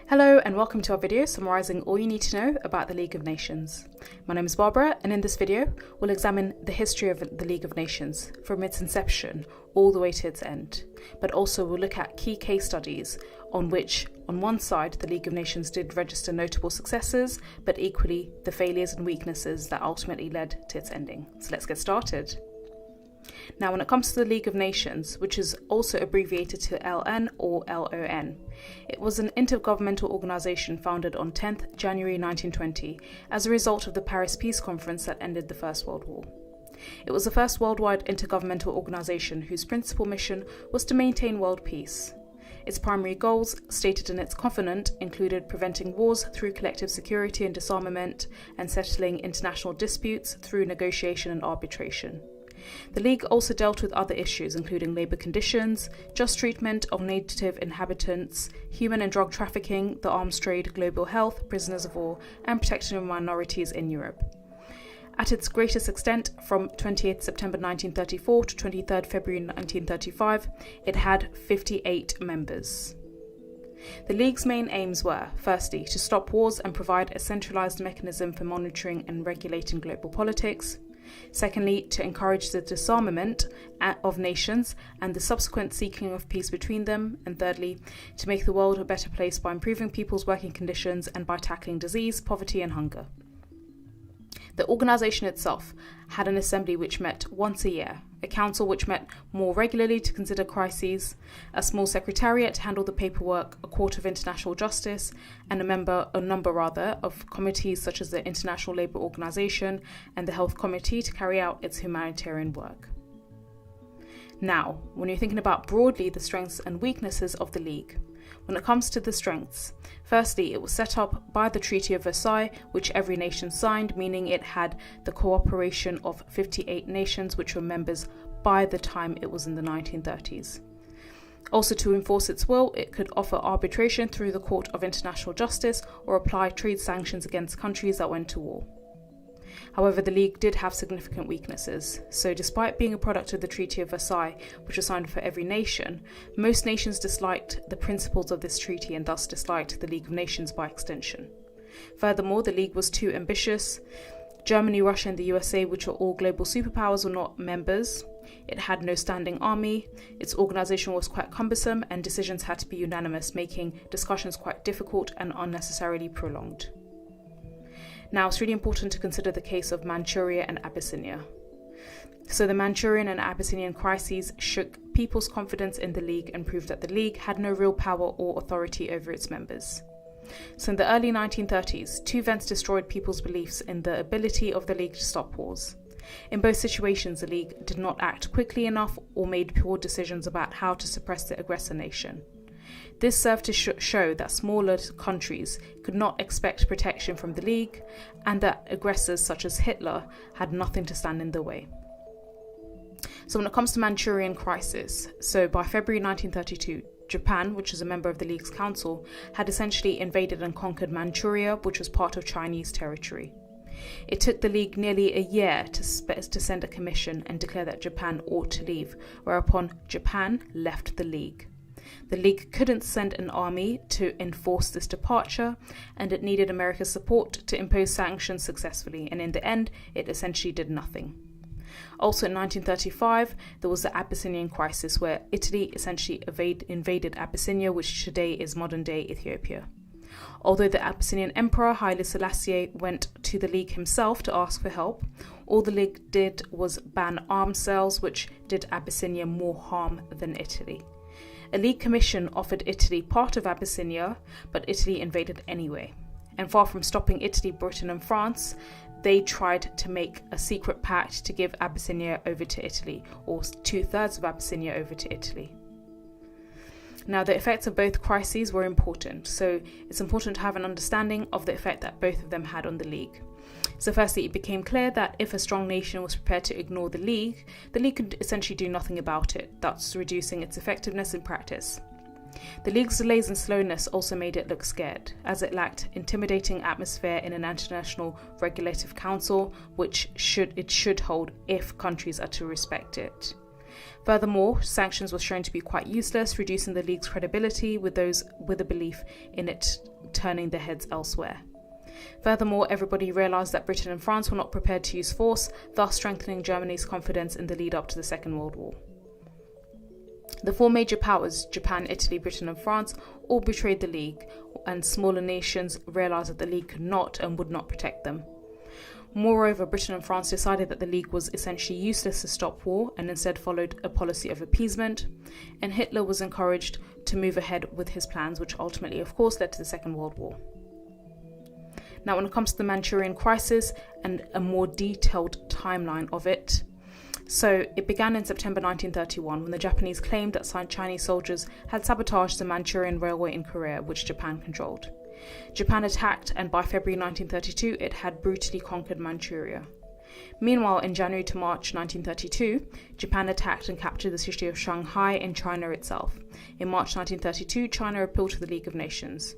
Hello and welcome to our video summarising all you need to know about the League of Nations. My name is Barbara, and in this video we'll examine the history of the League of Nations from its inception all the way to its end, but also we'll look at key case studies on which, on one side, the League of Nations did register notable successes, but equally the failures and weaknesses that ultimately led to its ending. So let's get started. Now, when it comes to the League of Nations, which is also abbreviated to LN or LON, it was an intergovernmental organisation founded on 10th January 1920 as a result of the Paris Peace Conference that ended the First World War. It was the first worldwide intergovernmental organisation whose principal mission was to maintain world peace. Its primary goals, stated in its covenant, included preventing wars through collective security and disarmament, and settling international disputes through negotiation and arbitration. The League also dealt with other issues, including labour conditions, just treatment of native inhabitants, human and drug trafficking, the arms trade, global health, prisoners of war, and protection of minorities in Europe. At its greatest extent, from 28 September 1934 to 23 February 1935, it had 58 members. The League's main aims were, firstly, to stop wars and provide a centralised mechanism for monitoring and regulating global politics. Secondly, to encourage the disarmament of nations and the subsequent seeking of peace between them. And thirdly, to make the world a better place by improving people's working conditions and by tackling disease, poverty and hunger. The organisation itself had an assembly which met once a year, a council which met more regularly to consider crises, a small secretariat to handle the paperwork, a court of international justice, and a number of committees such as the International Labour Organization and the Health Committee to carry out its humanitarian work. Now, when you're thinking about broadly the strengths and weaknesses of the League, when it comes to the strengths, firstly, it was set up by the Treaty of Versailles, which every nation signed, meaning it had the cooperation of 58 nations which were members by the time it was in the 1930s. Also, to enforce its will, it could offer arbitration through the Court of International Justice or apply trade sanctions against countries that went to war. However, the League did have significant weaknesses. So despite being a product of the Treaty of Versailles, which was signed for every nation, most nations disliked the principles of this treaty and thus disliked the League of Nations by extension. Furthermore, the League was too ambitious. Germany, Russia and the USA, which are all global superpowers, were not members. It had no standing army, its organisation was quite cumbersome, and decisions had to be unanimous, making discussions quite difficult and unnecessarily prolonged. Now, it's really important to consider the case of Manchuria and Abyssinia. So the Manchurian and Abyssinian crises shook people's confidence in the League and proved that the League had no real power or authority over its members. So in the early 1930s, two events destroyed people's beliefs in the ability of the League to stop wars. In both situations, the League did not act quickly enough or made poor decisions about how to suppress the aggressor nation. This served to show that smaller countries could not expect protection from the League and that aggressors such as Hitler had nothing to stand in the way. So when it comes to Manchurian crisis, so by February 1932, Japan, which is a member of the League's council, had essentially invaded and conquered Manchuria, which was part of Chinese territory. It took the League nearly a year to send a commission and declare that Japan ought to leave, whereupon Japan left the League. The League couldn't send an army to enforce this departure, and it needed America's support to impose sanctions successfully, and in the end, it essentially did nothing. Also in 1935, there was the Abyssinian crisis, where Italy essentially invaded Abyssinia, which today is modern-day Ethiopia. Although the Abyssinian Emperor Haile Selassie went to the League himself to ask for help, all the League did was ban arms sales, which did Abyssinia more harm than Italy. A League commission offered Italy part of Abyssinia, but Italy invaded anyway. And far from stopping Italy, Britain and France, they tried to make a secret pact to give Abyssinia over to Italy, or 2/3 of Abyssinia over to Italy. Now, the effects of both crises were important, so it's important to have an understanding of the effect that both of them had on the League. So firstly, it became clear that if a strong nation was prepared to ignore the League could essentially do nothing about it, thus reducing its effectiveness in practice. The League's delays and slowness also made it look scared, as it lacked intimidating atmosphere in an international regulative council, which it should hold if countries are to respect it. Furthermore, sanctions were shown to be quite useless, reducing the League's credibility with those with a belief in it turning their heads elsewhere. Furthermore, everybody realised that Britain and France were not prepared to use force, thus strengthening Germany's confidence in the lead up to the Second World War. The four major powers, Japan, Italy, Britain and France, all betrayed the League, and smaller nations realised that the League could not and would not protect them. Moreover, Britain and France decided that the League was essentially useless to stop war and instead followed a policy of appeasement, and Hitler was encouraged to move ahead with his plans, which ultimately, of course, led to the Second World War. Now, when it comes to the Manchurian crisis and a more detailed timeline of it, so it began in September 1931 when the Japanese claimed that Chinese soldiers had sabotaged the Manchurian Railway in Korea, which Japan controlled. Japan attacked, and by February 1932 it had brutally conquered Manchuria. Meanwhile, in January to March 1932, Japan attacked and captured the city of Shanghai in China itself. In March 1932, China appealed to the League of Nations.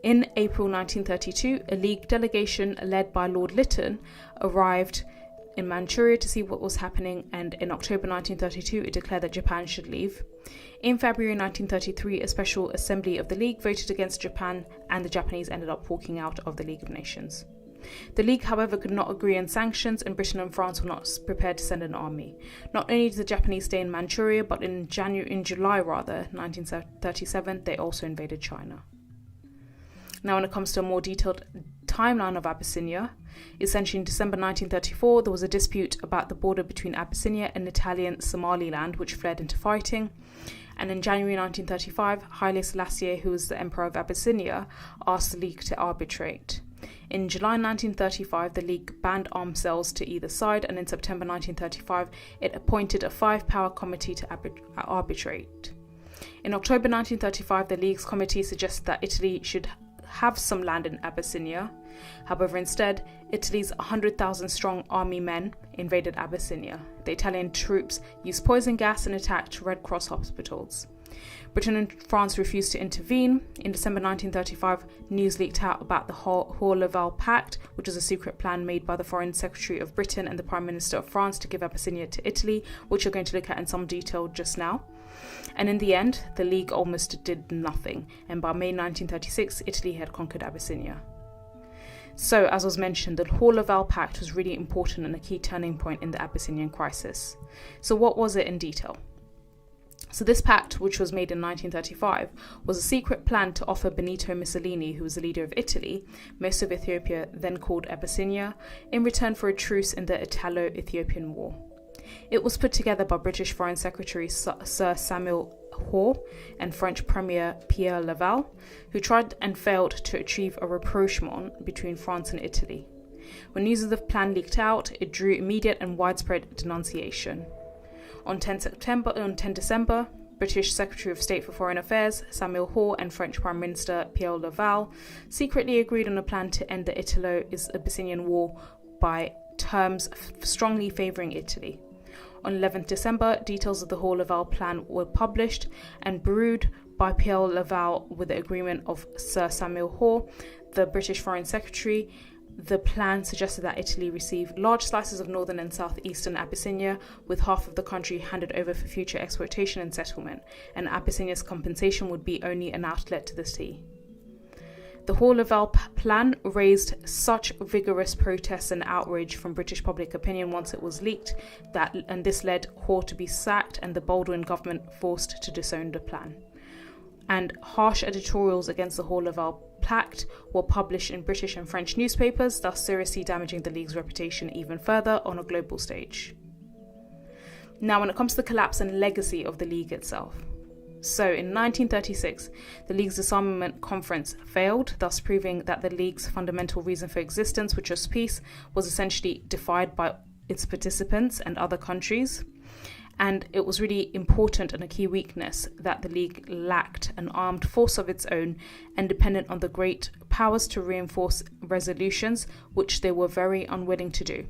In April 1932, a League delegation led by Lord Lytton arrived in Manchuria to see what was happening, and in October 1932 it declared that Japan should leave. In February 1933, a special assembly of the League voted against Japan, and the Japanese ended up walking out of the League of Nations. The League, however, could not agree on sanctions, and Britain and France were not prepared to send an army. Not only did the Japanese stay in Manchuria, but in July 1937, they also invaded China. Now, when it comes to a more detailed timeline of Abyssinia, essentially in December 1934, there was a dispute about the border between Abyssinia and Italian Somaliland, which fled into fighting. And in January 1935, Haile Selassie, who was the Emperor of Abyssinia, asked the League to arbitrate. In July 1935, the League banned armed sales to either side, and in September 1935, it appointed a 5-power committee to arbitrate. In October 1935, the League's committee suggested that Italy should have some land in Abyssinia. However, instead, Italy's 100,000-strong army men invaded Abyssinia. The Italian troops used poison gas and attacked Red Cross hospitals. Britain and France refused to intervene. In December 1935, news leaked out about the Hour-Laval Pact, which was a secret plan made by the Foreign Secretary of Britain and the Prime Minister of France to give Abyssinia to Italy, which we're going to look at in some detail just now. And in the end, the League almost did nothing, and by May 1936, Italy had conquered Abyssinia. So, as was mentioned, the Hour-Laval Pact was really important and a key turning point in the Abyssinian crisis. So what was it in detail? So this pact, which was made in 1935, was a secret plan to offer Benito Mussolini, who was the leader of Italy, most of Ethiopia, then called Abyssinia, in return for a truce in the Italo-Ethiopian War. It was put together by British Foreign Secretary Sir Samuel Hoare and French Premier Pierre Laval, who tried and failed to achieve a rapprochement between France and Italy. When news of the plan leaked out, it drew immediate and widespread denunciation. On 10 December, British Secretary of State for Foreign Affairs Samuel Hoare and French Prime Minister Pierre Laval secretly agreed on a plan to end the Italo-Abyssinian War by terms strongly favouring Italy. On 11 December, details of the Hoare-Laval plan were published and brewed by Pierre Laval with the agreement of Sir Samuel Hoare, the British Foreign Secretary. The plan suggested that Italy receive large slices of northern and southeastern Abyssinia, with half of the country handed over for future exploitation and settlement, and Abyssinia's compensation would be only an outlet to the sea. The Hoare-Laval plan raised such vigorous protests and outrage from British public opinion once it was leaked, and this led Hoare to be sacked and the Baldwin government forced to disown the plan. And harsh editorials against the Hoare-Laval Pact were published in British and French newspapers, thus seriously damaging the League's reputation even further on a global stage. Now, when it comes to the collapse and legacy of the League itself. So, in 1936, the League's disarmament conference failed, thus proving that the League's fundamental reason for existence, which was peace, was essentially defied by its participants and other countries. And it was really important and a key weakness that the League lacked an armed force of its own and dependent on the great powers to reinforce resolutions, which they were very unwilling to do.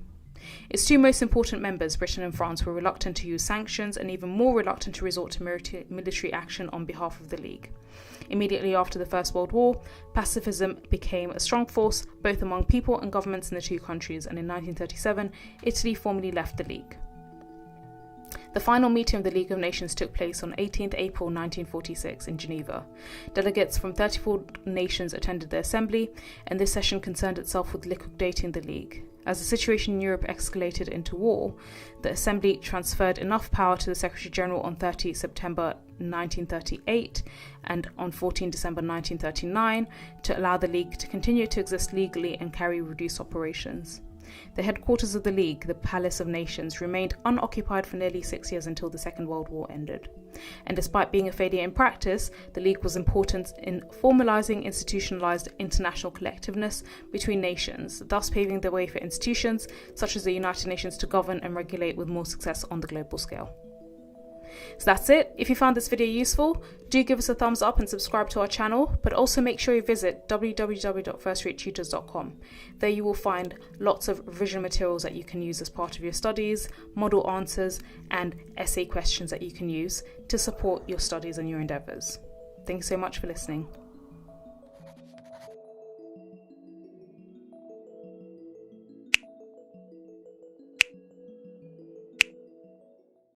Its two most important members, Britain and France, were reluctant to use sanctions and even more reluctant to resort to military action on behalf of the League. Immediately after the First World War, pacifism became a strong force both among people and governments in the two countries, and in 1937, Italy formally left the League. The final meeting of the League of Nations took place on 18th April 1946 in Geneva. Delegates from 34 nations attended the assembly, and this session concerned itself with liquidating the League. As the situation in Europe escalated into war, the Assembly transferred enough power to the Secretary-General on 30 September 1938 and on 14 December 1939 to allow the League to continue to exist legally and carry reduced operations. The headquarters of the League, the Palace of Nations, remained unoccupied for nearly 6 years until the Second World War ended. And despite being a failure in practice, the League was important in formalising institutionalised international collectiveness between nations, thus paving the way for institutions such as the United Nations to govern and regulate with more success on the global scale. So that's it. If you found this video useful, do give us a thumbs up and subscribe to our channel, but also make sure you visit www.firstratetutors.com. There you will find lots of revision materials that you can use as part of your studies, model answers, and essay questions that you can use to support your studies and your endeavours. Thanks so much for listening.